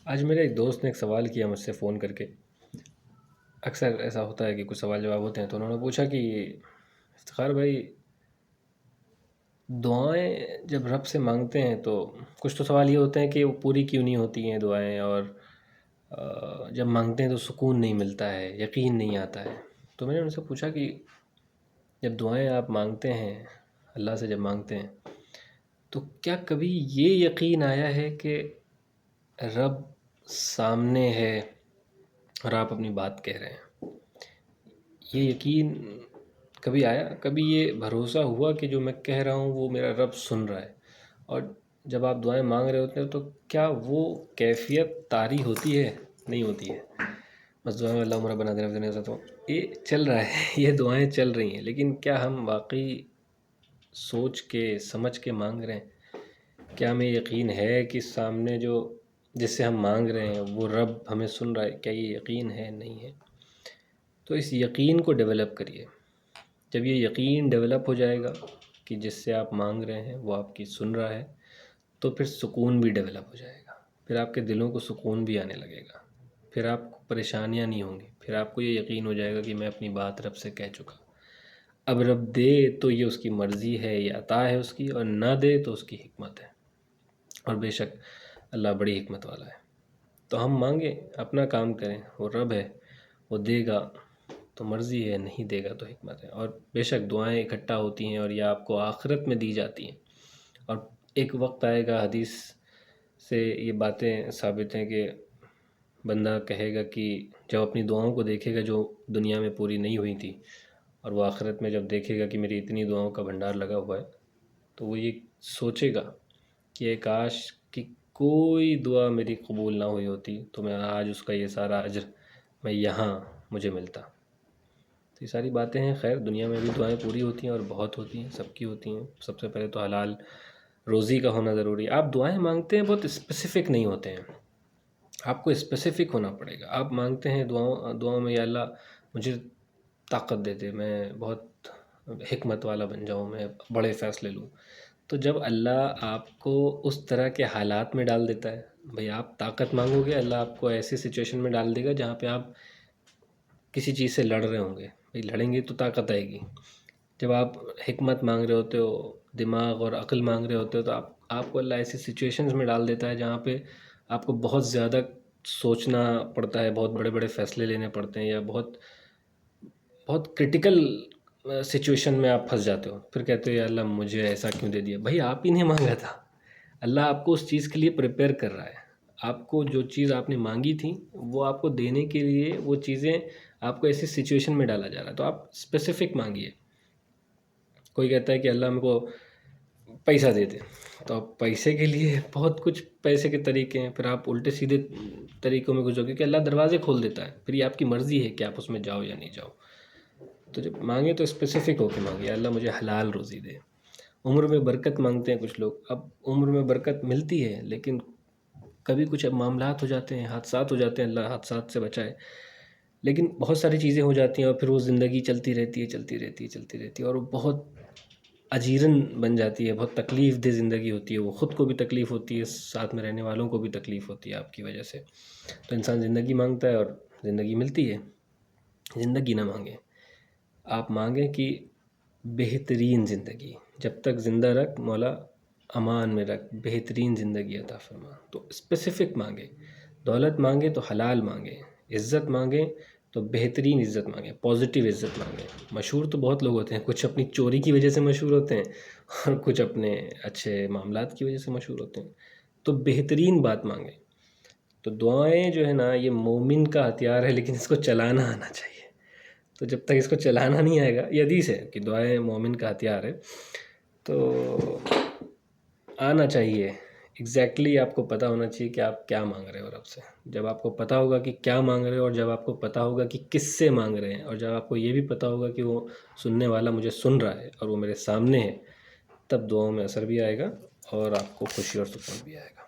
آج میرے ایک دوست نے ایک سوال کیا مجھ سے فون کر کے. اکثر ایسا ہوتا ہے کہ کچھ سوال جواب ہوتے ہیں، تو انہوں نے پوچھا کہ افتخار بھائی، دعائیں جب رب سے مانگتے ہیں تو کچھ تو سوال یہ ہوتے ہیں کہ وہ پوری کیوں نہیں ہوتی ہیں دعائیں، اور جب مانگتے ہیں تو سکون نہیں ملتا ہے، یقین نہیں آتا ہے. تو میں نے ان سے پوچھا کہ جب دعائیں آپ مانگتے ہیں، اللہ سے جب مانگتے ہیں، تو کیا کبھی یہ یقین آیا ہے کہ رب سامنے ہے اور آپ اپنی بات کہہ رہے ہیں؟ یہ یقین کبھی آیا؟ کبھی یہ بھروسہ ہوا کہ جو میں کہہ رہا ہوں وہ میرا رب سن رہا ہے؟ اور جب آپ دعائیں مانگ رہے ہوتے ہیں تو کیا وہ کیفیت طاری ہوتی ہے؟ نہیں ہوتی ہے. بس دعائیں میں اللہ ربنا آتنا فی الدنیا حسنۃ، یہ چل رہا ہے، یہ دعائیں چل رہی ہیں، لیکن کیا ہم واقعی سوچ کے سمجھ کے مانگ رہے ہیں؟ کیا ہمیں یقین ہے کہ سامنے جو جس سے ہم مانگ رہے ہیں وہ رب ہمیں سن رہا ہے؟ کیا یہ یقین ہے؟ نہیں ہے. تو اس یقین کو ڈیولپ کریے. جب یہ یقین ڈیولپ ہو جائے گا کہ جس سے آپ مانگ رہے ہیں وہ آپ کی سن رہا ہے، تو پھر سکون بھی ڈیولپ ہو جائے گا. پھر آپ کے دلوں کو سکون بھی آنے لگے گا. پھر آپ کو پریشانیاں نہیں ہوں گی. پھر آپ کو یہ یقین ہو جائے گا کہ میں اپنی بات رب سے کہہ چکا. اب رب دے تو یہ اس کی مرضی ہے، یہ عطا ہے اس کی، اور نہ دے تو اس کی حکمت ہے. اور بے شک اللہ بڑی حکمت والا ہے. تو ہم مانگیں، اپنا کام کریں. وہ رب ہے، وہ دے گا تو مرضی ہے، نہیں دے گا تو حکمت ہے. اور بے شک دعائیں اکٹھا ہوتی ہیں اور یہ آپ کو آخرت میں دی جاتی ہیں. اور ایک وقت آئے گا، حدیث سے یہ باتیں ثابت ہیں، کہ بندہ کہے گا کہ جب اپنی دعاؤں کو دیکھے گا جو دنیا میں پوری نہیں ہوئی تھی، اور وہ آخرت میں جب دیکھے گا کہ میری اتنی دعاؤں کا بھنڈار لگا ہوا ہے، تو وہ یہ سوچے گا کہ کاش کہ کوئی دعا میری قبول نہ ہوئی ہوتی تو میں آج اس کا یہ سارا اجر میں یہاں مجھے ملتا. تو یہ ساری باتیں ہیں. خیر، دنیا میں بھی دعائیں پوری ہوتی ہیں اور بہت ہوتی ہیں، سب کی ہوتی ہیں. سب سے پہلے تو حلال روزی کا ہونا ضروری ہے. آپ دعائیں مانگتے ہیں، بہت اسپیسیفک نہیں ہوتے ہیں. آپ کو اسپیسیفک ہونا پڑے گا. آپ مانگتے ہیں دعاؤں میں، یا اللہ مجھے طاقت دے دے، میں بہت حکمت والا بن جاؤں، میں بڑے فیصلے لوں. تو جب اللہ آپ کو اس طرح کے حالات میں ڈال دیتا ہے، بھئی آپ طاقت مانگو گے، اللہ آپ کو ایسی سچویشن میں ڈال دے گا جہاں پہ آپ کسی چیز سے لڑ رہے ہوں گے. بھئی لڑیں گے تو طاقت آئے گی. جب آپ حکمت مانگ رہے ہوتے ہو، دماغ اور عقل مانگ رہے ہوتے ہو، تو آپ کو اللہ ایسی سچویشنز میں ڈال دیتا ہے جہاں پہ آپ کو بہت زیادہ سوچنا پڑتا ہے، بہت بڑے بڑے فیصلے لینے پڑتے ہیں، یا بہت بہت کرٹیکل سچویشن میں آپ پھنس جاتے ہو. پھر کہتے ہو یا اللہ مجھے ایسا کیوں دے دیا؟ بھائی آپ ہی نے مانگا تھا. اللہ آپ کو اس چیز کے لیے پریپیئر کر رہا ہے. آپ کو جو چیز آپ نے مانگی تھی وہ آپ کو دینے کے لیے وہ چیزیں آپ کو ایسی سچویشن میں ڈالا جا رہا ہے. تو آپ اسپیسیفک مانگیے. کوئی کہتا ہے کہ اللہ ہم کو پیسہ دے دے، تو آپ پیسے کے لیے بہت کچھ پیسے کے طریقے ہیں. پھر آپ الٹے سیدھے طریقوں میں گزرو گے کہ اللہ دروازے کھول دیتا ہے. پھر یہ آپ کی مرضی ہے کہ آپ اس میں جاؤ یا نہیں جاؤ. تو جب مانگے تو اسپیسیفک ہو کے مانگے، اللہ مجھے حلال روزی دے. عمر میں برکت مانگتے ہیں کچھ لوگ. اب عمر میں برکت ملتی ہے، لیکن کبھی کچھ اب معاملات ہو جاتے ہیں، حادثات ہو جاتے ہیں، اللہ حادثات سے بچائے. لیکن بہت ساری چیزیں ہو جاتی ہیں، اور پھر وہ زندگی چلتی رہتی ہے، چلتی رہتی ہے، چلتی رہتی ہے، اور وہ بہت اجیرن بن جاتی ہے. بہت تکلیف دہ زندگی ہوتی ہے. وہ خود کو بھی تکلیف ہوتی ہے، ساتھ میں رہنے والوں کو بھی تکلیف ہوتی ہے آپ کی وجہ سے. تو انسان زندگی مانگتا ہے اور زندگی ملتی ہے. زندگی نہ مانگیں. آپ مانگیں کہ بہترین زندگی، جب تک زندہ رکھ مولا امان میں رکھ، بہترین زندگی عطا فرما. تو اسپیسیفک مانگیں. دولت مانگیں تو حلال مانگیں. عزت مانگیں تو بہترین عزت مانگیں، پازیٹیو عزت مانگیں. مشہور تو بہت لوگ ہوتے ہیں، کچھ اپنی چوری کی وجہ سے مشہور ہوتے ہیں، اور کچھ اپنے اچھے معاملات کی وجہ سے مشہور ہوتے ہیں. تو بہترین بات مانگیں. تو دعائیں جو ہے نا، یہ مومن کا ہتھیار ہے، لیکن اس کو چلانا آنا چاہیے. تو جب تک اس کو چلانا نہیں آئے گا، یہ حدیث ہے کہ دعائیں مومن کا ہتھیار ہے، تو آنا چاہیے. ایگزیکٹلی آپ کو پتہ ہونا چاہیے کہ آپ کیا مانگ رہے ہو رب سے. جب آپ کو پتہ ہوگا کہ کیا مانگ رہے ہو، اور جب آپ کو پتہ ہوگا کہ کس سے مانگ رہے ہیں، اور جب آپ کو یہ بھی پتہ ہوگا کہ وہ سننے والا مجھے سن رہا ہے اور وہ میرے سامنے ہے، تب دعاؤں میں اثر بھی آئے گا، اور آپ کو خوشی اور سکون بھی آئے گا.